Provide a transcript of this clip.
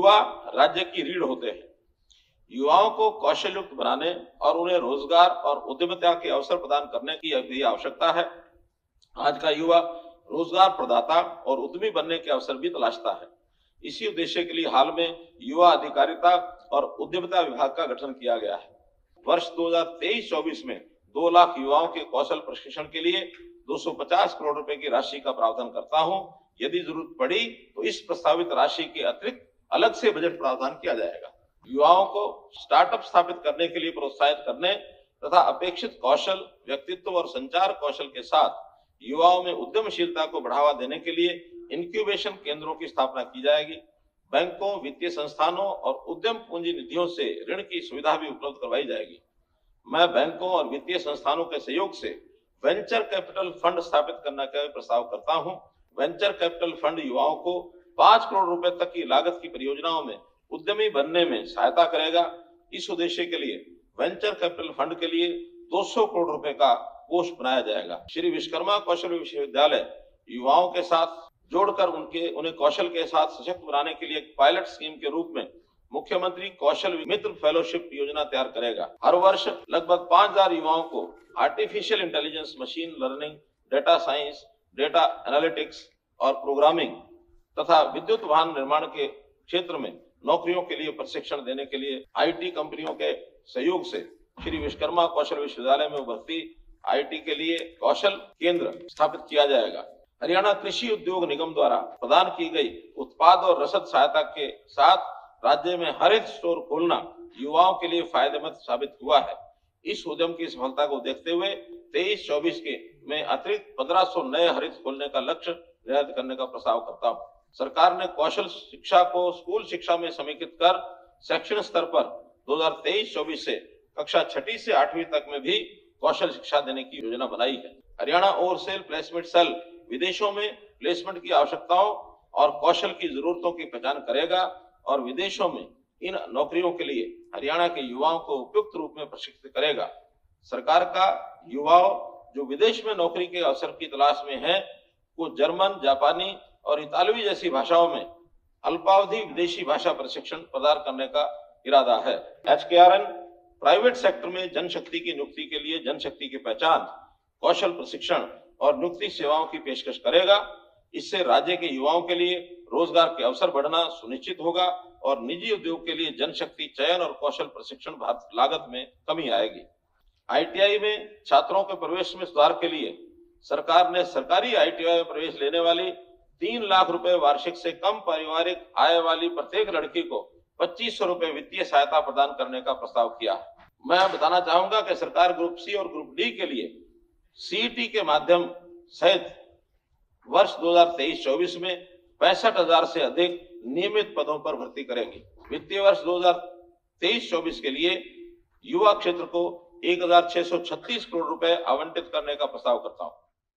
युवा राज्य की रीढ़ होते हैं। युवाओं को कौशल युक्त बनाने और उन्हें रोजगार और उद्यमिता के अवसर प्रदान करने की भी आवश्यकता है। आज का युवा रोजगार प्रदाता और उद्यमी बनने के अवसर भी तलाशता है। इसी उद्देश्य के लिए हाल में युवा अधिकारिता और उद्यमिता विभाग का गठन किया गया है। वर्ष 2023-24 में 2 लाख युवाओं के कौशल प्रशिक्षण के लिए 250 करोड़ रुपए की राशि का प्रावधान करता हूं। यदि जरूरत पड़ी तो इस प्रस्तावित राशि के अतिरिक्त अलग से बजट प्रावधान किया जाएगा। युवाओं को स्टार्टअप स्थापित करने के लिए प्रोत्साहित करने तथा अपेक्षित कौशल, व्यक्तित्व और संचार कौशल के साथ युवाओं में उद्यमशीलता को बढ़ावा देने के लिए इंक्यूबेशन केंद्रों की स्थापना की जाएगी। बैंकों, वित्तीय संस्थानों और उद्यम पूंजी निधियों से ऋण की सुविधा भी उपलब्ध करवाई जाएगी। मैं बैंकों और वित्तीय संस्थानों के सहयोग से वेंचर कैपिटल फंड स्थापित करने का प्रस्ताव करता हूं। वेंचर कैपिटल फंड युवाओं को 5 करोड़ रुपए तक की लागत की परियोजनाओं में उद्यमी बनने में सहायता करेगा। इस उद्देश्य के लिए वेंचर कैपिटल फंड के लिए 200 करोड़ रुपए का कोष बनाया जाएगा। श्री विश्वकर्मा कौशल विश्वविद्यालय युवाओं के साथ जोड़कर उन्हें कौशल के साथ सशक्त बनाने के लिए एक पायलट स्कीम के रूप में मुख्यमंत्री कौशल मित्र फेलोशिप योजना तैयार करेगा। हर वर्ष लगभग 5000 युवाओं को artificial intelligence, machine learning, data science, data analytics और प्रोग्रामिंग तथा विद्युत वाहन निर्माण के क्षेत्र में नौकरियों के लिए प्रशिक्षण देने के लिए आईटी कंपनियों के सहयोग से श्री विश्वकर्मा कौशल विश्वविद्यालय में उभरती आईटी के लिए कौशल केंद्र स्थापित किया जाएगा। हरियाणा कृषि उद्योग निगम द्वारा प्रदान की गई उत्पाद और रसद सहायता के साथ राज्य में हरित स्टोर खोलना युवाओं के लिए फायदेमंद साबित हुआ है। इस उद्यम की सफलता को देखते हुए 23-24 के में अतिरिक्त 1500 नए हरित खोलने का लक्ष्य निर्धारित करने का प्रस्ताव करता हूँ। सरकार ने कौशल शिक्षा को स्कूल शिक्षा में समेकित कर शैक्षणिक स्तर पर 2023-24 से कक्षा 6ठी से 8वीं तक में भी कौशल शिक्षा देने की योजना बनाई है। हरियाणा ओवरसेल प्लेसमेंट सेल विदेशों में प्लेसमेंट की आवश्यकताओं और कौशल की जरूरतों की पहचान करेगा और विदेशों में इन नौकरियों के लिए हरियाणा के युवाओं को उपयुक्त रूप में प्रशिक्षित करेगा। सरकार का युवाओं जो विदेश में नौकरी के अवसर की तलाश में हैं, को जर्मन, जापानी और इतालवी जैसी भाषाओं में अल्पावधि विदेशी भाषा प्रशिक्षण प्रदान करने का इरादा है। HKRN प्राइवेट सेक्टर में जनशक्ति की नियुक्ति के लिए जनशक्ति की पहचान, कौशल प्रशिक्षण और नियुक्ति सेवाओं की पेशकश करेगा। इससे राज्य के युवाओं के लिए रोजगार के अवसर बढ़ना सुनिश्चित होगा और निजी उद्योग के लिए जनशक्ति चयन और कौशल प्रशिक्षण लागत में कमी आएगी। ITI में छात्रों के प्रवेश में सुधार के लिए सरकार ने सरकारी ITI में प्रवेश लेने वाली 3 लाख रुपए वार्षिक से कम पारिवारिक आय वाली प्रत्येक लड़की को 2500 रुपए वित्तीय सहायता प्रदान करने का प्रस्ताव किया। मैं बताना चाहूंगा कि सरकार ग्रुप सी और ग्रुप डी के लिए CET के माध्यम सहित वर्ष 2023-24 में 65,000 से अधिक नियमित पदों पर भर्ती करेगी। वित्तीय वर्ष 2023-24 के लिए युवा क्षेत्र को 1636 करोड़ रुपए आवंटित करने का प्रस्ताव करता हूं।